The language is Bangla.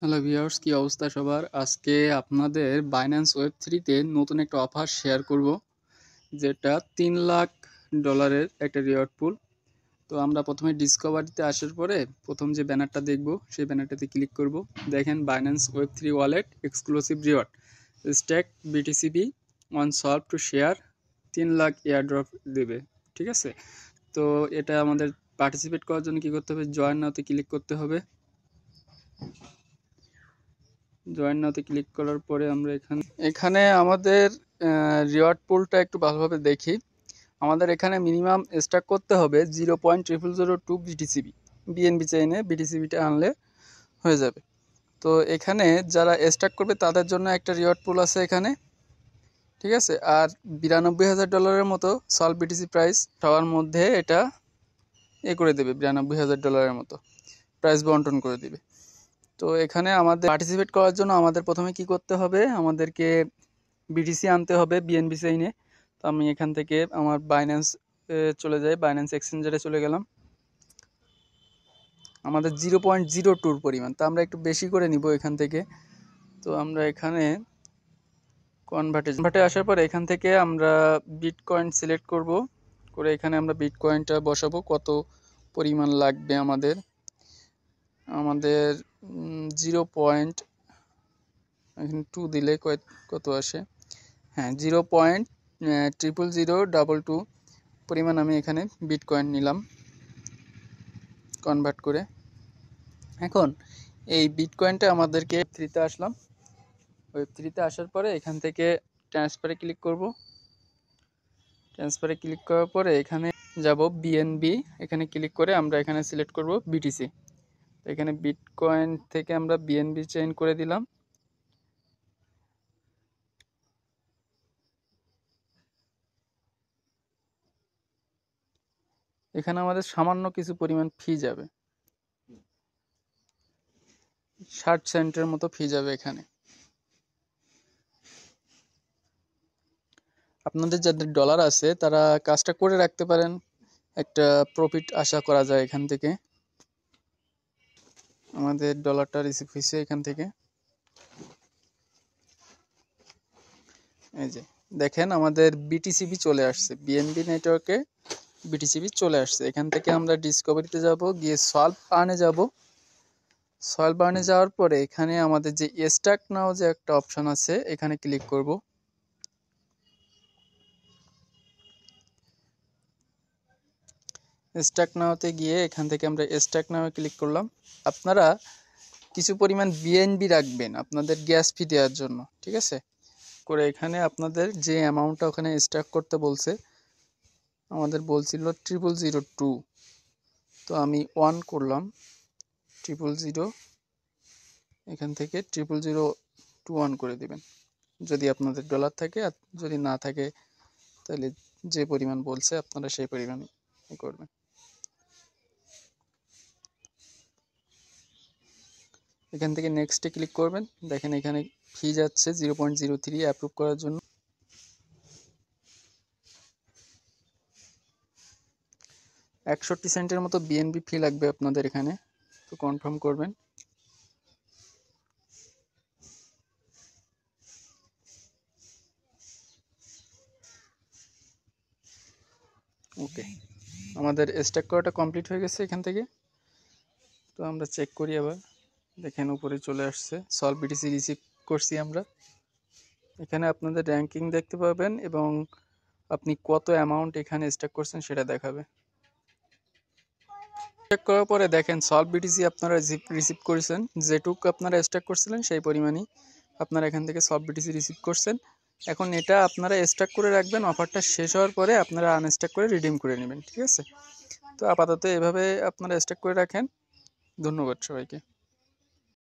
হ্যালো ভিউয়ার্স, কি অবস্থা সবার? আজকে আপনাদের বাইন্যান্স ওয়েব থ্রিতে নতুন একটা অফার শেয়ার করব, যেটা $3 লাখ একটা রিওয়ার্ড পুল। তো আমরা প্রথমে ডিসকভারিতে আসার পরে প্রথম যে ব্যানারটা দেখব সেই ব্যানারটাতে ক্লিক করব। দেখেন Binance web three wallet exclusive reward stack BTCB one solve to share 3 lakh airdrop দেবে। ঠিক আছে, তো এটা আমাদের পার্টিসিপেট করার জন্য কি করতে হবে? জয়েন নাওতে ক্লিক করতে হবে। জয়েন নাওতে ক্লিক করার পরে আমরা এখানে আমাদের রিওয়ার্ড পুলটা একটু ভালোভাবে দেখি। আমাদের এখানে মিনিমাম স্টাক করতে হবে 0.0002 বিটিসিবি। বিএনবি চেইনে বিটিসিবিটা আনলে হয়ে যাবে। তো এখানে যারা স্টাক করবে তাদের জন্য একটা রিওয়ার্ড পুল আছে এখানে, ঠিক আছে। আর $92,000 মতো সলভ বিটিসি প্রাইস পাওয়ার মধ্যে এটা করে দেবে, $92,000 মতো প্রাইস বন্টন করে দিবে। তো এখানে আমাদের পার্টিসিপেট করার জন্য আমাদের প্রথমে কি করতে হবে? আমাদেরকে বিটিসি আনতে হবে বিএনবি চেইনে। তো আমি এখান থেকে আমার বাইন্যান্স চলে যাই, বাইন্যান্স এক্সচেঞ্জারে চলে গেলাম। আমাদের 0.02 পরিমাণ, তো আমরা একটু বেশি করে নিব এখান থেকে। তো আমরা এখানে কনভার্টে আসার পর এখান থেকে আমরা বিটকয়েন সিলেক্ট করব, করে এখানে আমরা বিটকয়েনটা বসাবো কত পরিমাণ লাগবে আমাদের। 0.2 দিলে কত আসে? হ্যাঁ, 0.00022 পরিমাণ আমি এখানে বিটকয়েন নিলাম কনভার্ট করে। এখন এই বিটকয়েনটা আমাদেরকে থ্রিতে আসলাম। ওয়েব থ্রিতে আসার পরে এখান থেকে ট্রান্সফারে ক্লিক করব। ট্রান্সফারে ক্লিক করার পরে এখানে যাব বিএনবি, এখানে ক্লিক করে আমরা এখানে সিলেক্ট করব বিটিসি। এখানে বিটকয়েন থেকে আমরা বিএনবি চেইন করে দিলাম। এখানে আমাদের সামান্য কিছু পরিমাণ ফি যাবে, 60 সেন্টের মতো ফি যাবে এখানে। আপনাদের যাদের ডলার আছে তারা কাজটা করে রাখতে পারেন, একটা প্রফিট আশা করা যায় এখান থেকে। আমাদের ডলারটা রিসিভ হয়েছে এখান থেকে। এই যে দেখেন আমাদের বিটিসিবি চলে আসছে, বিএনবি নেটওয়ার্কে বিটিসিবি চলে আসছে। এখান থেকে আমরা ডিসকভারিতে যাব, গিয়ে সলভ আর্নে যাব। সলভ আর্নে যাওয়ার পরে এখানে আমাদের যে স্টাক নাও যে একটা অপশন আছে এখানে ক্লিক করব। স্টাক নাওতে গিয়ে এখান থেকে আমরা স্টাক নাওয়ে ক্লিক করলাম। আপনারা কিছু পরিমাণ বিএনবি রাখবেন আপনাদের গ্যাস ফি দেওয়ার জন্য, ঠিক আছে। করে এখানে আপনাদের যে অ্যামাউন্টটা ওখানে স্টাক করতে বলছে, আমাদের বলছিল 0002, তো আমি 1 করলাম। 000, এখান থেকে 00021 করে দিবেন যদি আপনাদের ডলার থাকে। আর যদি না থাকে তাহলে যে পরিমাণ বলছে আপনারা সেই পরিমাণ করবেন। এখান থেকে নেক্সটে ক্লিক করবেন। দেখেন এখানে ফি যাচ্ছে 0.03 অ্যাপ্রুভ করার জন্য। 61 সেন্টের মতো বিএনবি ফি লাগবে আপনাদের এখানে, তো কনফার্ম করবেন। ওকে, আমাদের স্ট্যাক করাটা কমপ্লিট হয়ে গেছে এখান থেকে। তো আমরা চেক করি আবার। দেখেন উপরে চলে আসছে, সলভ বিটিসি রিসিভ করছি আমরা। এখানে আপনাদের র্যাঙ্কিং দেখতে পাবেন এবং আপনি কত অ্যামাউন্ট এখানে স্ট্যাক করছেন সেটা দেখাবে। চেক করার পরে দেখেন সলভ বিটিসি আপনারা রিসিভ করেছেন, যেটুকু আপনারা স্ট্যাক করছিলেন সেই পরিমাণই আপনারা এখান থেকে সলভ বিটিসি রিসিভ করছেন। এখন এটা আপনারা স্ট্যাক করে রাখবেন, অফারটা শেষ হওয়ার পরে আপনারা আনস্ট্যাক করে রিডিম করে নেবেন, ঠিক আছে। তো আপাতত এভাবে আপনারা স্ট্যাক করে রাখেন। ধন্যবাদ সবাইকে।